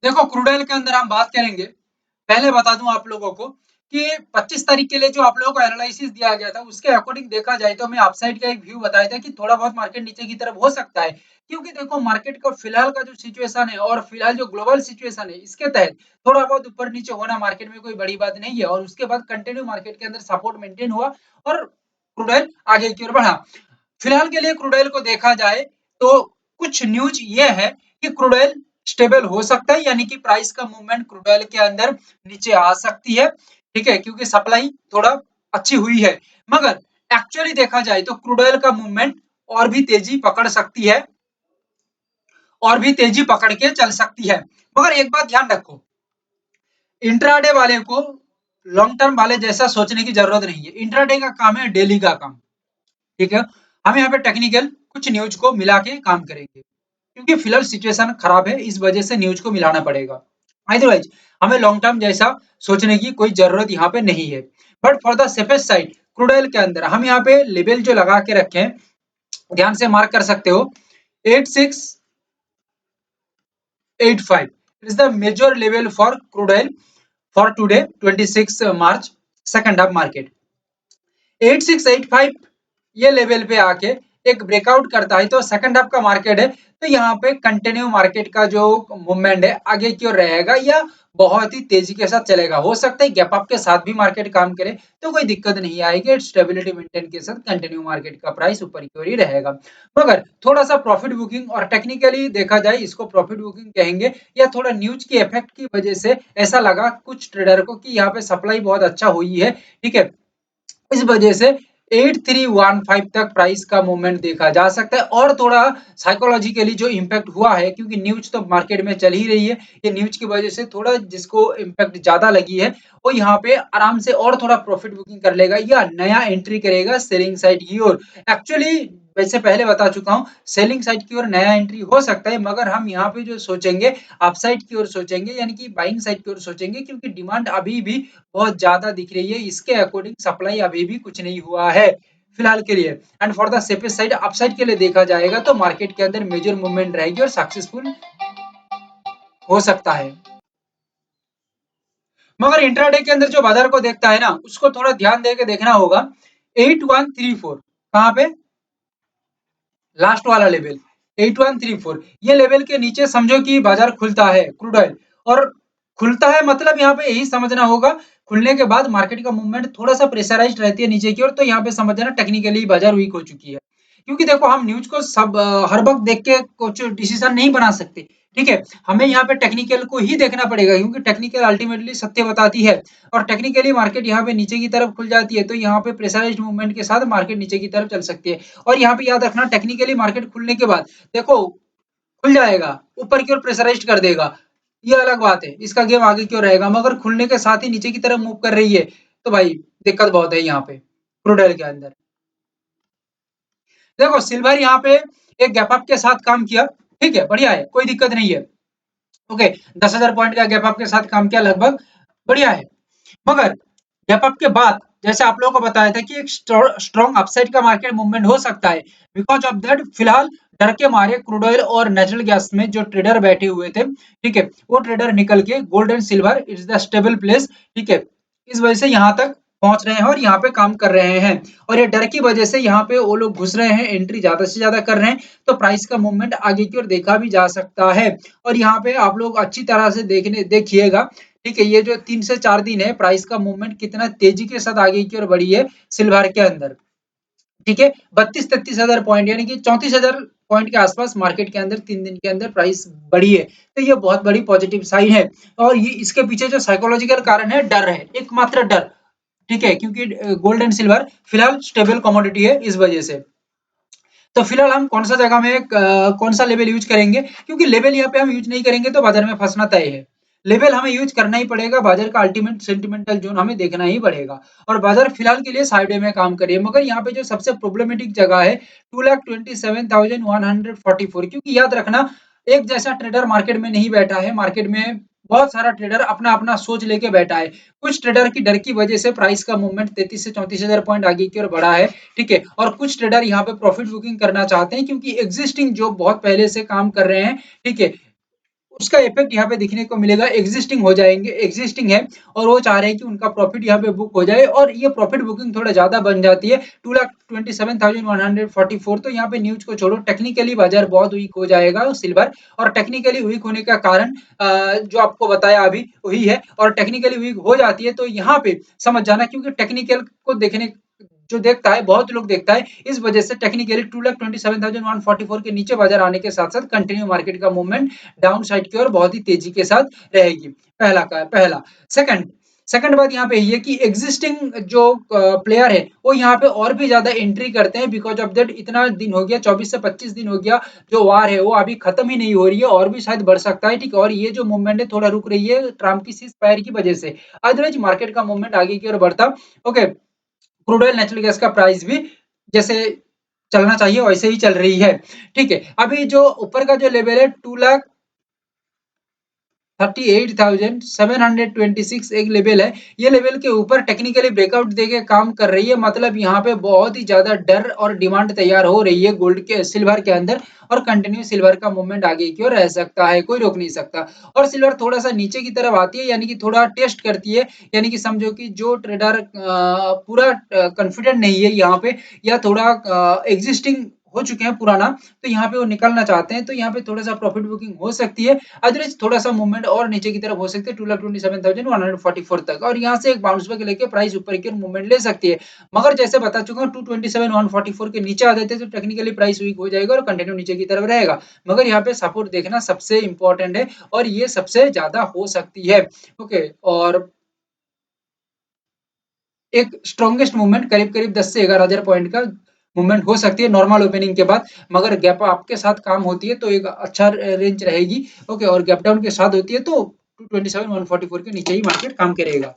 देखो crude oil के अंदर हम बात करेंगे, पहले बता दूं आप लोगों को कि 25 तारीख के लिए जो आप लोगों को एनालिसिस दिया गया था उसके अकॉर्डिंग देखा जाए तो मैं अपसाइड का एक व्यू बताया था कि थोड़ा बहुत मार्केट नीचे की तरफ हो सकता है, क्योंकि देखो मार्केट का फिलहाल का जो सिचुएशन है और फिलहाल जो ग्लोबल सिचुएशन है इसके तहत थोड़ा बहुत ऊपर नीचे होना मार्केट में कोई बड़ी बात नहीं है, और उसके बाद कंटिन्यू मार्केट के अंदर सपोर्ट मेंटेन हुआ और क्रूड ऑयल आगे की ओर बढ़ा। फिलहाल के लिए क्रूड ऑयल को देखा जाए तो कुछ न्यूज ये है कि क्रूड ऑयल स्टेबल हो सकता है, यानी कि प्राइस का मूवमेंट क्रूड ऑयल के अंदर नीचे आ सकती है, ठीक है, क्योंकि सप्लाई थोड़ा अच्छी हुई है। मगर एक्चुअली देखा जाए तो क्रूड ऑयल का मूवमेंट और भी तेजी पकड़ सकती है, और भी तेजी पकड़ के चल सकती है। मगर एक बात ध्यान रखो, इंट्राडे वाले को लॉन्ग टर्म वाले जैसा सोचने की जरूरत नहीं है। इंट्राडे का काम है डेली का काम, ठीक है। हम यहाँ पे टेक्निकल कुछ न्यूज को मिला के काम करेंगे, क्योंकि फिलहाल सिचुएशन खराब है, इस वजह से न्यूज को मिलाना पड़ेगा। अदरवाइज हमें लॉन्ग टर्म जैसा सोचने की कोई जरूरत यहाँ पे नहीं है। But for the safest side crude oil के अंदर हम यहाँ पे लेवल जो लगा के रखे हैं, ध्यान से मार्क कर सकते हो, 8685 is the major level for crude oil for today 26 March second half market. 8685 ये लेवल पे आके एक ब्रेकआउट करता है तो सेकंड हाफ का मार्केट है, तो यहाँ पे कंटिन्यू मार्केट का जो मूवमेंट है आगे की ओर रहेगा या बहुत ही तेजी के साथ चलेगा। हो सकता है गैप अप के साथ भी मार्केट काम करे तो कोई दिक्कत नहीं आएगी, स्टेबिलिटी मेंटेन के साथ कंटिन्यू मार्केट का प्राइस ऊपर की ओर ही रहेगा। मगर थोड़ा सा प्रॉफिट बुकिंग, और टेक्निकली देखा जाए इसको प्रॉफिट बुकिंग कहेंगे, या थोड़ा न्यूज की इफेक्ट की वजह से ऐसा लगा कुछ ट्रेडर को कि यहाँ पे सप्लाई बहुत अच्छा हुई है, ठीक है, इस वजह से 8315 तक प्राइस का मूवमेंट देखा जा सकता है। और थोड़ा साइकोलॉजिकली जो इम्पैक्ट हुआ है, क्योंकि न्यूज तो मार्केट में चल ही रही है, ये न्यूज की वजह से थोड़ा जिसको इम्पैक्ट ज्यादा लगी है वो यहाँ पे आराम से और थोड़ा प्रॉफिट बुकिंग कर लेगा या नया एंट्री करेगा सेलिंग साइड की ओर। एक्चुअली वैसे पहले बता चुका हूँ, सेलिंग साइड की ओर नया एंट्री हो सकता है, मगर हम यहाँ पे जो सोचेंगे अपसाइड की ओर सोचेंगे, यानी कि बाइंग साइड की ओर सोचेंगे, क्योंकि डिमांड अभी भी बहुत ज्यादा दिख रही है, इसके अकॉर्डिंग सप्लाई अभी भी कुछ नहीं हुआ है फिलहाल के लिए। And for the safest side upside के लिए देखा जाएगा तो मार्केट के अंदर मेजर मूवमेंट रहेगी और सक्सेसफुल हो सकता है। मगर इंट्राडे के अंदर जो बाजार को देखता है ना उसको थोड़ा ध्यान दे के देखना होगा। 8134 कहाँ पे, लास्ट वाला लेवल 8134, ये लेवल के नीचे समझो कि बाजार खुलता है क्रूड ऑयल, और खुलता है मतलब यहाँ पे यही समझना होगा, खुलने के बाद मार्केट का मूवमेंट थोड़ा सा प्रेशराइज्ड रहती है नीचे की ओर, तो यहाँ पे समझ जाना टेक्निकली बाजार वीक हो चुकी है। क्योंकि देखो हम न्यूज को सब हर वक्त देख के कुछ डिसीजन नहीं बना सकते, ठीक है, हमें यहाँ पे टेक्निकल को ही देखना पड़ेगा, क्योंकि टेक्निकल अल्टीमेटली सत्य बताती है। और टेक्निकली मार्केट यहाँ पे नीचे की तरफ खुल जाती है तो यहाँ पे प्रेशराइज्ड मूवमेंट के साथ मार्केट नीचे की तरफ चल सकती है। और यहाँ पे याद रखना टेक्निकली मार्केट खुलने के बाद देखो खुल जाएगा, ऊपर की ओर प्रेशराइज्ड कर देगा, ये अलग बात है, इसका गेम आगे क्यों रहेगा, मगर खुलने के साथ ही नीचे की तरफ मूव कर रही है तो भाई दिक्कत बहुत है यहाँ पे क्रूड ऑयल के अंदर। देखो सिल्वर यहाँ पे एक गैप अप के साथ काम किया, ठीक है, बढ़िया है, कोई दिक्कत नहीं है। ओके, 10,000 पॉइंट का गैप अप के साथ काम किया लगभग, बढ़िया है। मगर गैप अप के बाद जैसे आप लोगों को बताया था कि एक स्ट्रॉन्ग अपसाइड का मार्केट मूवमेंट हो सकता है, बिकॉज ऑफ दैट फिलहाल डर के मारे क्रूड ऑयल और नेचुरल गैस में जो ट्रेडर बैठे हुए थे, ठीक है, वो ट्रेडर निकल के gold and silver it's the stable place, ठीक है, इस वजह से यहाँ तक पहुंच रहे हैं और यहाँ पे काम कर रहे हैं। और ये डर की वजह से यहाँ पे वो लोग घुस रहे हैं, एंट्री ज्यादा से ज्यादा कर रहे हैं, तो प्राइस का मूवमेंट आगे की ओर देखा भी जा सकता है। और यहाँ पे आप लोग अच्छी तरह से देखिएगा, ठीक है, ये जो 3 से 4 दिन है प्राइस का मूवमेंट कितना तेजी के साथ आगे की ओर बढ़ी है सिल्वर के अंदर, ठीक है, 32-33 हजार पॉइंट यानी कि 34 हजार पॉइंट के आसपास मार्केट के अंदर 3 दिन के अंदर प्राइस बढ़ी है, तो ये बहुत बड़ी पॉजिटिव साइन है। और ये इसके पीछे जो साइकोलॉजिकल कारण है डर है, एकमात्र डर, ठीक है, क्योंकि गोल्ड एंड सिल्वर फिलहाल स्टेबल कमोडिटी है इस वजह से। तो फिलहाल हम कौन सा जगह में कौन सा लेवल यूज करेंगे, क्योंकि लेवल यहाँ पे हम यूज नहीं करेंगे तो बाजार में फंसना तय है। लेवल हमें यूज करना ही पड़ेगा, बाजार का अल्टीमेट सेंटिमेंटल जोन हमें देखना ही पड़ेगा। और बाजार फिलहाल के लिए साइड में काम करिए, मगर यहाँ पे जो सबसे प्रॉब्लमेटिक जगह है 2,27,144, क्योंकि याद रखना एक जैसा ट्रेडर मार्केट में नहीं बैठा है, मार्केट में बहुत सारा ट्रेडर अपना अपना सोच लेके बैठा है। कुछ ट्रेडर की डर की वजह से प्राइस का मूवमेंट 33 से 34 हजार पॉइंट आगे की ओर बढ़ा है, ठीक है, और कुछ ट्रेडर यहाँ पे प्रॉफिट बुकिंग करना चाहते हैं क्योंकि एग्जिस्टिंग जो बहुत पहले से काम कर रहे हैं, ठीक है, उसका इफेक्ट यहाँ पे दिखने को मिलेगा। एग्जिस्टिंग हो जाएंगे, एग्जिस्टिंग है और वो चाह रहे हैं कि उनका प्रॉफिट यहाँ पे बुक हो जाए और ये प्रॉफिट बुकिंग थोड़ा ज्यादा बन जाती है 2,27,144। तो यहाँ पे न्यूज को छोड़ो, टेक्निकली बाजार बहुत वीक हो जाएगा सिल्वर। और टेक्निकली वीक होने का कारण जो आपको बताया अभी वही है। और टेक्निकली वीक हो जाती है तो यहाँ पे समझ जाना, क्योंकि टेक्निकल को देखने जो देखता है, बहुत लोग देखता है, इस वजह से टेक्निकली 2,27,144 के नीचे बाजार आने के साथ साथ कंटिन्यू मार्केट का मूवमेंट डाउन साइड की ओर बहुत ही तेजी के साथ रहेगी। पहला सेकंड सेकंड बात यहाँ पे ये है कि एग्जिस्टिंग जो प्लेयर है वो यहाँ पे और भी ज्यादा एंट्री करते हैं, बिकॉज ऑफ दैट इतना दिन हो गया, 24 से 25 दिन हो गया, जो वार है वो अभी खत्म ही नहीं हो रही है और भी शायद बढ़ सकता है। ठीक है, और ये जो मूवमेंट है थोड़ा रुक रही है ट्रम्प की सीज फायर की वजह से, अदरवाइज मार्केट का मूवमेंट आगे की ओर बढ़ता। Okay, crude oil natural gas का प्राइस भी जैसे चलना चाहिए वैसे ही चल रही है। ठीक है, अभी जो ऊपर का जो लेवल है 2,38,726 एक लेवल है, ये लेवल के ऊपर टेक्निकली ब्रेकआउट देके काम कर रही है। मतलब यहाँ पे बहुत ही ज्यादा डर और डिमांड तैयार हो रही है गोल्ड के, सिल्वर के अंदर, और कंटिन्यू सिल्वर का मूवमेंट आगे की ओर रह सकता है, कोई रोक नहीं सकता। और सिल्वर थोड़ा सा नीचे की तरफ आती है, यानी कि थोड़ा टेस्ट करती है, यानी कि समझो कि जो ट्रेडर पूरा कॉन्फिडेंट नहीं है यहाँ पे, या थोड़ा एग्जिस्टिंग हो चुके हैं पुराना, तो यहाँ पे वो निकलना चाहते हैं, तो यहाँ पे थोड़ा सा प्रॉफिट बुकिंग हो सकती है। अदरवाइज थोड़ा सा मूवमेंट और नीचे की तरफ हो सकते हैं 2,27,144 तक, और यहाँ से एक बाउंस बैक लेके प्राइस ऊपर की ओर मूवमेंट ले सकती है। मगर जैसे बता चुका हूँ 2,27,144 के नीचे आ जाते हैं तो टेक्निकली प्राइस वीक हो जाएगा और कंटिन्यू नीचे की तरफ रहेगा। मगर यहाँ पे सपोर्ट देखना सबसे इंपॉर्टेंट है और ये सबसे ज्यादा हो सकती है। ओके, और एक स्ट्रॉन्गेस्ट मूवमेंट करीब करीब 10 से 11,000 पॉइंट का मूवमेंट हो सकती है नॉर्मल ओपनिंग के बाद। मगर गैप आपके साथ काम होती है तो एक अच्छा रेंज रहेगी। ओके, और गैप डाउन के साथ होती है तो 227,144 के नीचे ही मार्केट काम करेगा।